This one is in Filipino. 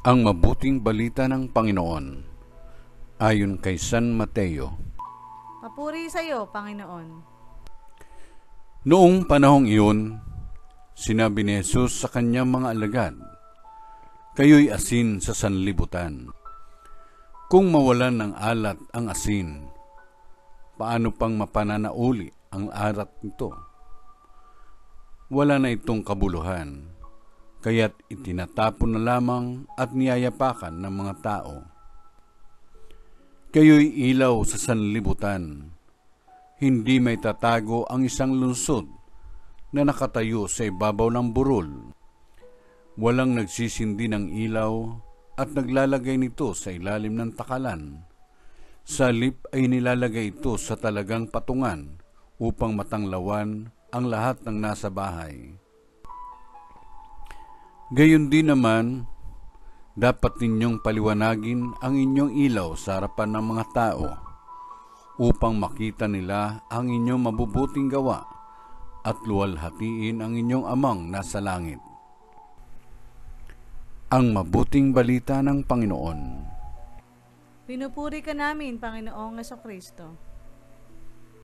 Ang mabuting balita ng Panginoon ayon kay San Mateo. Papuri sa iyo, Panginoon. Noong panahong iyon, sinabi ni Jesus sa kanyang mga alagad, "Kayo'y asin sa sanlibutan. Kung mawalan ng alat ang asin, paano pang mapananauli ang arat nito? Wala na itong kabuluhan, kaya't itinatapon na lamang at niyayapakan ng mga tao. Kayo'y ilaw sa sanlibutan. Hindi may tatago ang isang lungsod na nakatayo sa ibabaw ng burol. Walang nagsisindi ng ilaw at naglalagay nito sa ilalim ng takalan. Sa halip ay nilalagay ito sa talagang patungan upang matanglawan ang lahat ng nasa bahay. Gayon din naman, dapat ninyong paliwanagin ang inyong ilaw sa harapan ng mga tao upang makita nila ang inyong mabubuting gawa at luwalhatiin ang inyong amang nasa langit." Ang mabuting balita ng Panginoon. Pinupuri ka namin, Panginoong Jesucristo.